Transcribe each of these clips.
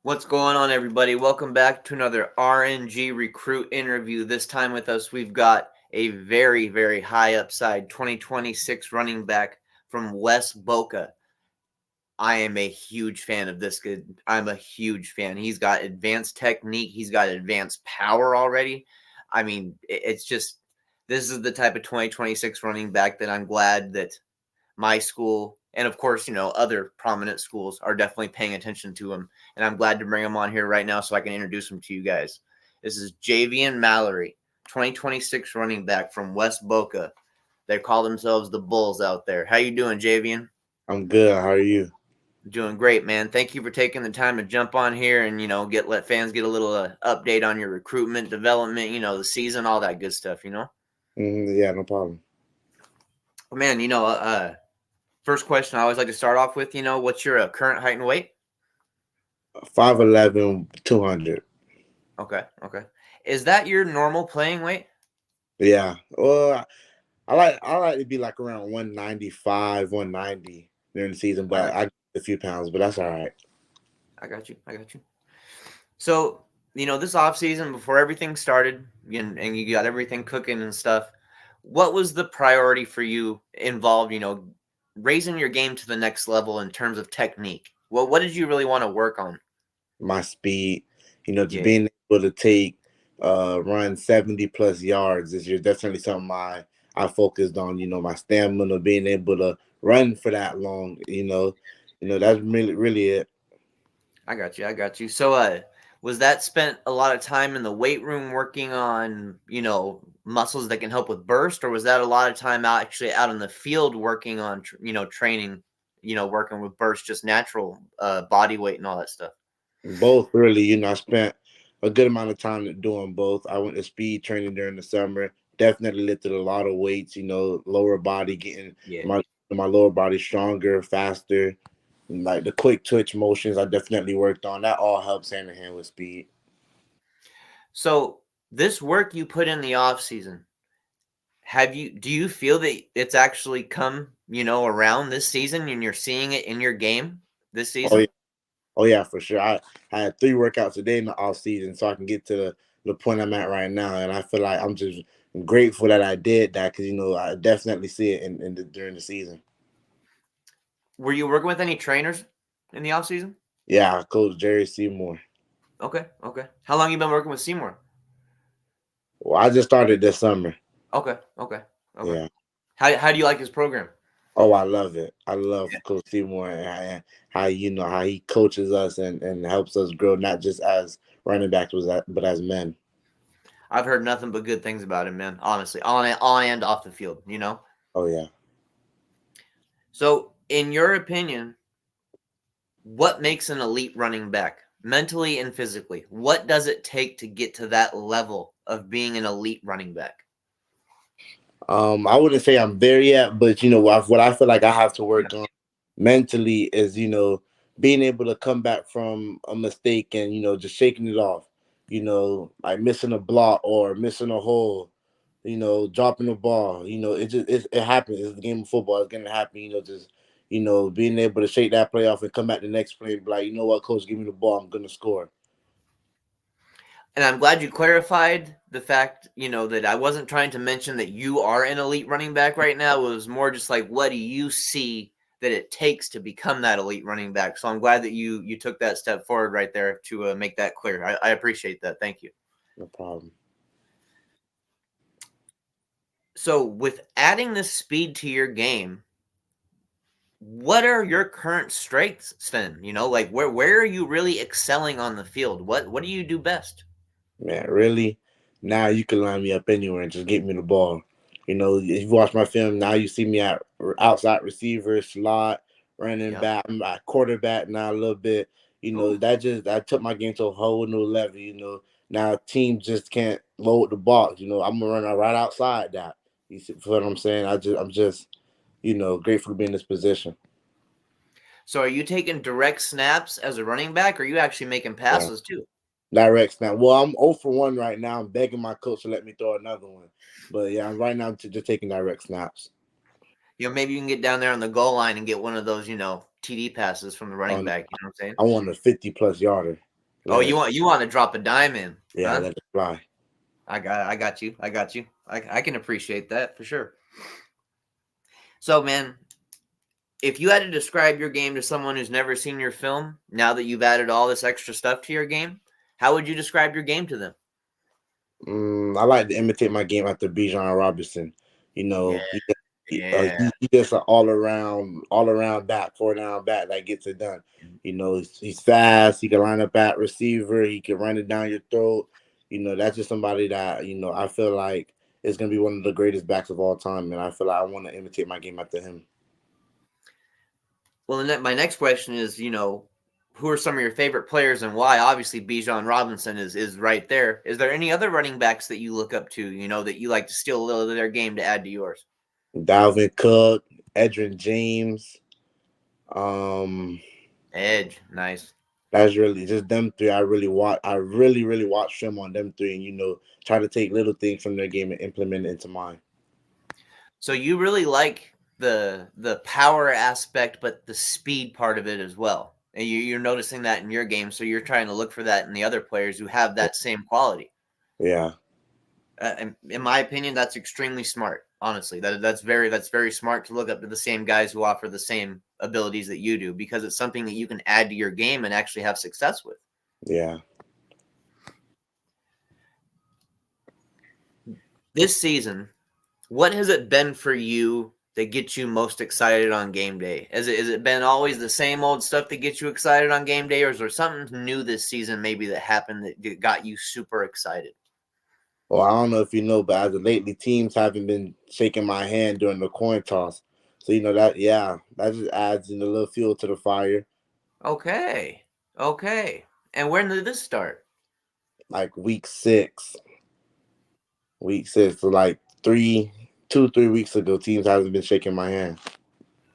What's going on, everybody? Welcome back to another RNG recruit interview. This time with us, we've got a very, very high upside 2026 running back from West Boca. I am a huge fan of this kid. I'm a huge fan. He's got advanced technique, he's got advanced power already. I mean, it's just this is the type of 2026 running back that I'm glad that my school, and of course, other prominent schools are definitely paying attention to him. And I'm glad to bring him on here right now so I can introduce him to you guys. This is Javian Mallory, 2026 running back from West Boca. They call themselves the Bulls out there. How you doing, Javian? I'm good. How are you? Doing great, man. Thank you for taking the time to jump on here and let fans get a little update on your recruitment, development, the season, all that good stuff. Yeah, no problem. Man, first question I always like to start off with, what's your current height and weight? 5'11", 200. Okay, okay. Is that your normal playing weight? Yeah. Well, I like to be like around 195, 190 during the season, I but got I gained a few pounds, but that's all right. I got you. I got you. So, this off season before everything started and you got everything cooking and stuff, what was the priority for you involved, raising your game to the next level in terms of technique? Well, what did you really want to work on? My speed, just Yeah. being able to run 70 plus yards this year, definitely something I focused on. My stamina, being able to run for that long. That's really it. I got you. I got you. So, was that spent a lot of time in the weight room working on, muscles that can help with burst, or was that a lot of time out actually out in the field working on, training, working with burst, just natural body weight and all that stuff? Both really, I spent a good amount of time doing both. I went to speed training during the summer. Definitely lifted a lot of weights, lower body, getting Yeah. my lower body stronger, faster. And like the quick twitch motions I definitely worked on. That all helps hand in hand with speed. So, this work you put in the off season, do you feel that it's actually come, around this season and you're seeing it in your game this Oh season? yeah. Oh yeah, for sure. I had 3 workouts a day in the off season so I can get to the point I'm at right now. And I feel like I'm just grateful that I did that because I definitely see it during the season. Were you working with any trainers in the off season? Yeah, Coach Jerry Seymour. Okay, okay. How long you been working with Seymour? Well, I just started this summer. Okay, okay, okay. Yeah. How do you like his program? Oh, I love it. I love Coach Seymour and how how he coaches us and helps us grow not just as running backs but as men. I've heard nothing but good things about him, man. Honestly, on and off the field. Oh yeah. So, in your opinion, what makes an elite running back, mentally and physically? What does it take to get to that level of being an elite running back? I wouldn't say I'm there yet, but what I feel like I have to Yeah. work on mentally is being able to come back from a mistake and just shaking it off. Like missing a block or missing a hole. Dropping the ball. It happens. It's the game of football. It's gonna happen. Just being able to shake that play off and come back the next play and be like, you know what, coach, give me the ball. I'm gonna score. And I'm glad you clarified the fact, that I wasn't trying to mention that you are an elite running back right now. It was more just like, what do you see that it takes to become that elite running back? So I'm glad that you took that step forward right there to make that clear. I appreciate that. Thank you. No problem. So with adding this speed to your game, what are your current strengths, Sven? Like where are you really excelling on the field? What do you do best? Man, really? Now you can line me up anywhere and just get me the ball. If you watch my film, now you see me at outside receiver, slot, running Yep. back. I'm at quarterback now a little bit. Ooh. That took my game to a whole new level. Now teams just can't load the box. I'm gonna run right outside that. You see what I'm saying? I'm just grateful to be in this position. So are you taking direct snaps as a running back, or are you actually making Yeah. passes too? Direct snap. Well, I'm 0 for 1 right now. I'm begging my coach to let me throw another one. But yeah, right now I'm just taking direct snaps. Maybe you can get down there on the goal line and get one of those, TD passes from the running On back. You know what I'm saying? I want a 50 plus yarder. Oh, Let it, you want to drop a dime in, yeah, huh? let it fly. I got you. I got you. I can appreciate that for sure. So, man, if you had to describe your game to someone who's never seen your film, now that you've added all this extra stuff to your game, how would you describe your game to them? I like to imitate my game after Bijan Robinson. You Yeah, know, yeah. he just an all around back, 4 down back that gets it done. You know, he's fast. He can line up at receiver. He can run it down your throat. You know, that's just somebody that I feel like is gonna be one of the greatest backs of all time, and I feel like I want to imitate my game after him. Well, my next question is, who are some of your favorite players and why? Obviously, Bijan Robinson is right there. Is there any other running backs that you look up to, that you like to steal a little of their game to add to yours? Dalvin Cook, Edrin James. Um, Edge, nice. that's really just them three. I really watch. I really watch film on them three, and try to take little things from their game and implement it into mine. So you really like the power aspect, but the speed part of it as well. And you're noticing that in your game, so you're trying to look for that in the other players who have that same quality. Yeah, In my opinion, that's extremely smart. Honestly, that's very smart to look up to the same guys who offer the same abilities that you do because it's something that you can add to your game and actually have success with. yeah. This season, what has it been for you that gets you most excited on game day? Is it been always the same old stuff that gets you excited on game day, or is there something new this season maybe that happened that got you super excited? Well, I don't know if you know, but as of lately, teams haven't been shaking my hand during the coin toss. So that just adds in a little fuel to the fire. Okay, okay. And when did this start? Like week six, so like 3 weeks ago, teams hasn't been shaking my hand.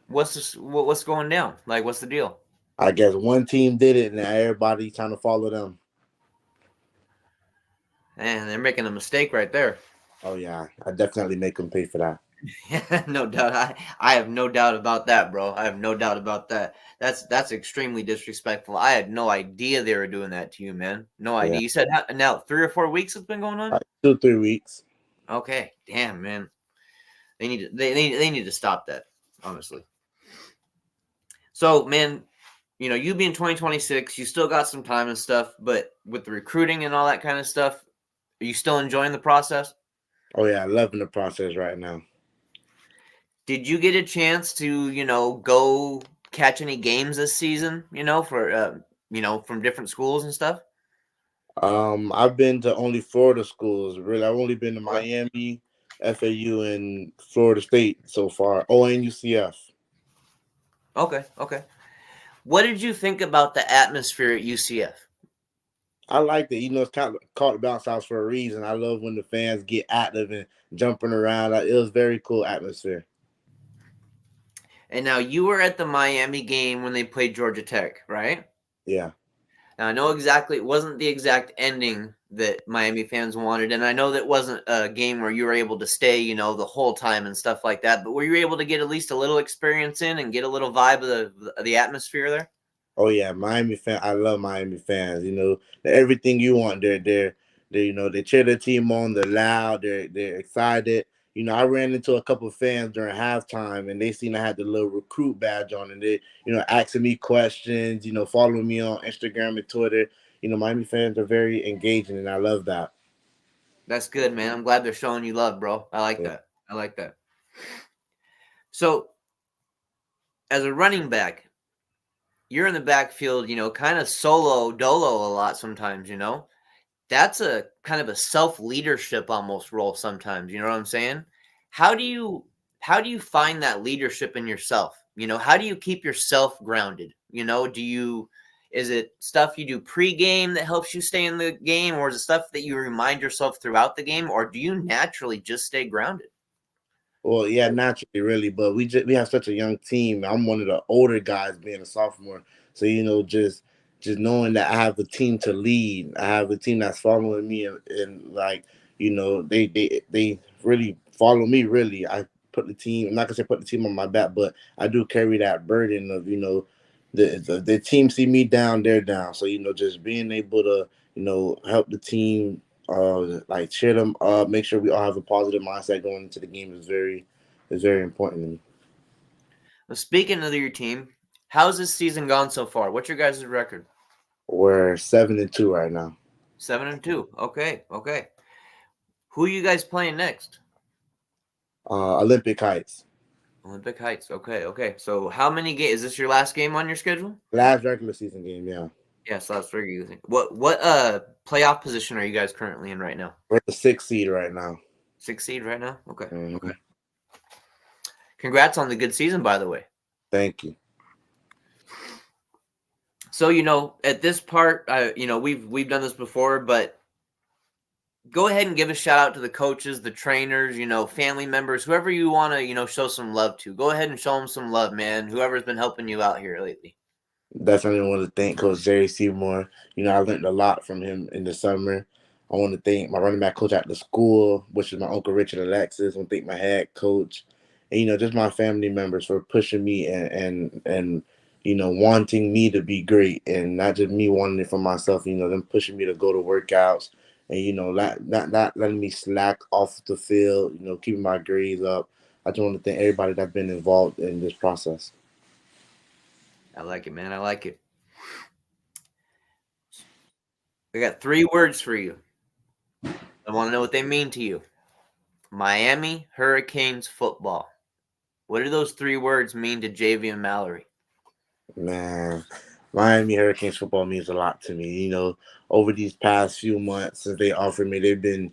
What's going down? Like, what's the deal? I guess one team did it, and now everybody trying to follow them. And they're making a mistake right there. Oh yeah, I definitely make them pay for that. No doubt. I have no doubt about that, bro. I have no doubt about that. That's extremely disrespectful. I had no idea they were doing that to you, man. No Yeah, idea. You said now 3 or 4 weeks it's been going on. like 2 3 weeks. Okay, damn, man. They need to stop that. Honestly. So, man, you being 2026, you still got some time and stuff, but with the recruiting and all that kind of stuff, are you still enjoying the process? Oh yeah, loving the process right now. Did you get a chance to, go catch any games this season, for from different schools and stuff? I've been to only Florida schools. Really, I've only been to Okay. Miami, FAU, and Florida State so far. Oh, and UCF. Okay. Okay. What did you think about the atmosphere at UCF? I like that. It's kind of called the bounce house for a reason. I love when the fans get active and jumping around. It was very cool atmosphere. And now you were at the Miami game when they played Georgia Tech, right? Yeah. Now I know exactly it wasn't the exact ending that Miami fans wanted, and I know that wasn't a game where you were able to stay, the whole time and stuff like that. But were you able to get at least a little experience in and get a little vibe of the atmosphere there? Oh yeah, Miami fan. I love Miami fans. They're everything you want. They cheer their team on. They're loud. They're excited. I ran into a couple of fans during halftime, and they seen I had the little recruit badge on, and they asking me questions. Following me on Instagram and Twitter. Miami fans are very engaging, and I love that. That's good, man. I'm glad they're showing you love, bro. I like Yeah. that. I like that. So, as a running back, you're in the backfield, kind of solo dolo a lot sometimes. That's a kind of a self-leadership almost role sometimes, you know what I'm saying? How do you how do you find that leadership in yourself? How do you keep yourself grounded? Do you is it stuff you do pre-game that helps you stay in the game, or is it stuff that you remind yourself throughout the game, or do you naturally just stay grounded? Well, yeah, naturally, really, but we have such a young team. I'm one of the older guys, being a sophomore, so just knowing that I have a team to lead, I have a team that's following me, and like they really follow me. Really, I put the team. I'm not gonna say put the team on my back, but I do carry that burden of the team see me down, they're down. So just being able to help the team, like cheer them up, make sure we all have a positive mindset going into the game is very important to me. Well, speaking of your team, how's this season gone so far? What's your guys' record? We're 7-2 right now. 7-2. Okay, okay. Who are you guys playing next? Olympic Heights. Olympic Heights. Okay, okay. So how many games is this your last game on your schedule? Last regular season game, yeah. Yes, last regular season. What playoff position are you guys currently in right now? We're the 6th seed right now. 6th seed right now? Okay. Hmm. Okay. Congrats on the good season, by the way. Thank you. So, at this part, we've done this before, but go ahead and give a shout out to the coaches, the trainers, family members, whoever you want to, show some love to. Go ahead and show them some love, man. Whoever's been helping you out here lately. Definitely want to thank Coach Jerry Seymour. I learned a lot from him in the summer. I want to thank my running back coach at the school, which is my uncle Richard Alexis. I want to thank my head coach, and just my family members for pushing me and wanting me to be great, and not just me wanting it for myself. Them pushing me to go to workouts, and not letting me slack off the field. Keeping my grades up. I just want to thank everybody that's been involved in this process. I like it, man. I like it. I got 3 words for you. I want to know what they mean to you. Miami Hurricanes football. What do those 3 words mean to Javian Mallory? Man, Miami Hurricanes football means a lot to me. Over these past few months since they offered me, they've been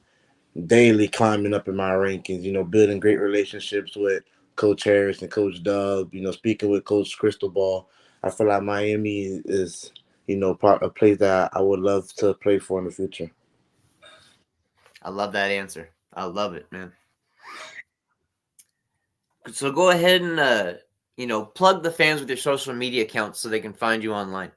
daily climbing up in my rankings. Building great relationships with Coach Harris and Coach Dub. Speaking with Coach Cristobal. I feel like Miami is, part a place that I would love to play for in the future. I love that answer. I love it, man. So go ahead and plug the fans with your social media accounts so they can find you online.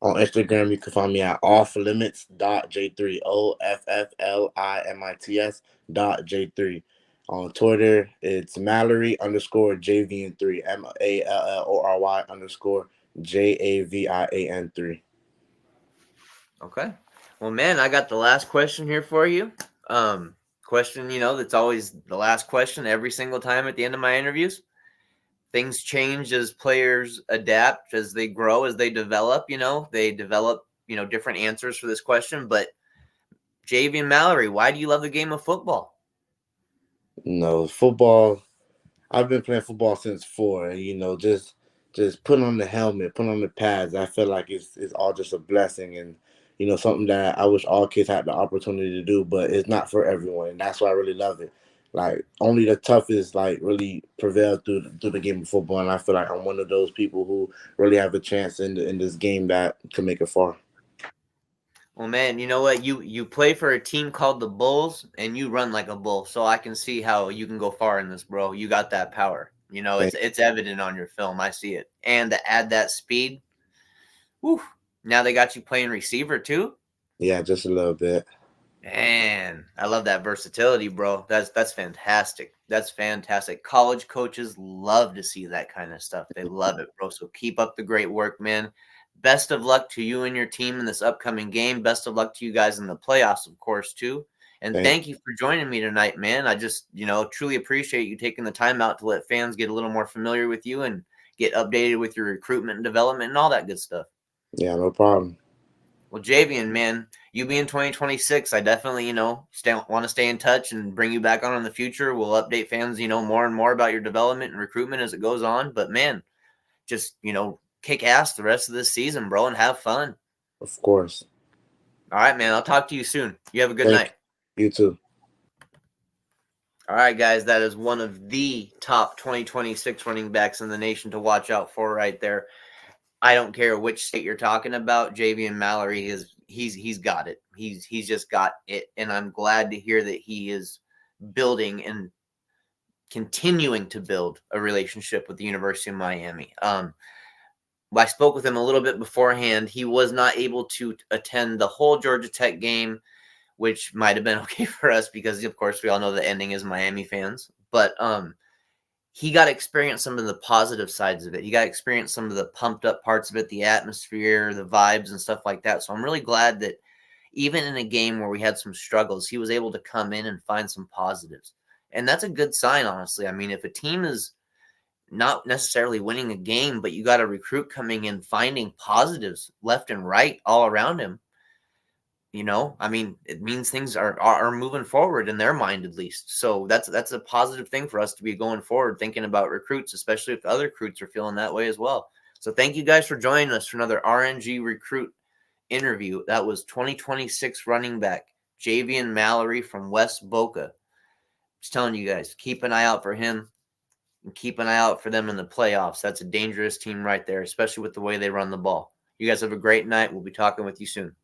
On Instagram, you can find me at offlimits.j3, OFFLIMITS.j3. On Twitter, it's Mallory underscore Javian3, MALLORY underscore JAVIAN3. Okay. Well, man, I got the last question here for you. Question, that's always the last question every single time at the end of my interviews. Things change as players adapt, as they grow, as they develop, they develop, different answers for this question. But Javian Mallory, why do you love the game of football? Football. I've been playing football since 4, and just putting on the helmet, putting on the pads. I feel like it's all just a blessing, and something that I wish all kids had the opportunity to do, but it's not for everyone, and that's why I really love it. Like only the toughest like really prevail through the game of football, and I feel like I'm one of those people who really have a chance in this game that can make it far. Well, man, you know what? You play for a team called the Bulls, and you run like a bull. So I can see how you can go far in this, bro. You got that power. Thank It's evident on your film. I see it. And to add that speed, whew, now they got you playing receiver too. Yeah, just a little bit. Man, I love that versatility, bro. That's fantastic. That's fantastic. College coaches love to see that kind of stuff. They love it, bro. So keep up the great work, man. Best of luck to you and your team in this upcoming game. Best of luck to you guys in the playoffs, of course, too. And Thank thank you for joining me tonight, man. I just, truly appreciate you taking the time out to let fans get a little more familiar with you and get updated with your recruitment and development and all that good stuff. Yeah, no problem. Well, Javian, man, you being 2026, I definitely, want to stay in touch and bring you back on in the future. We'll update fans, more and more about your development and recruitment as it goes on. But man, just, kick ass the rest of this season, bro, and have fun. Of course. All right, man. I'll talk to you soon. You have a good Thank night. you too. All right, guys, that is one of the top 2026 running backs in the nation to watch out for right there. I don't care which state you're talking about. Javian Mallory he's got it. He's just got it, and I'm glad to hear that he is building and continuing to build a relationship with the University of Miami. I spoke with him a little bit beforehand. He was not able to attend the whole Georgia Tech game, which might have been okay for us because, of course, we all know the ending is Miami fans. But he got to experience some of the positive sides of it. He got to experience some of the pumped up parts of it, the atmosphere, the vibes, and stuff like that. So I'm really glad that even in a game where we had some struggles, he was able to come in and find some positives. And that's a good sign, honestly. I mean, if a team is not necessarily winning a game, but you got a recruit coming in finding positives left and right all around him, I mean, it means things are moving forward in their mind at least. So that's a positive thing for us to be going forward, thinking about recruits, especially if other recruits are feeling that way as well. So thank you guys for joining us for another RNG recruit interview. That was 2026 running back Javian Mallory from West Boca. Just telling you guys, keep an eye out for him and keep an eye out for them in the playoffs. That's a dangerous team right there, especially with the way they run the ball. You guys have a great night. We'll be talking with you soon.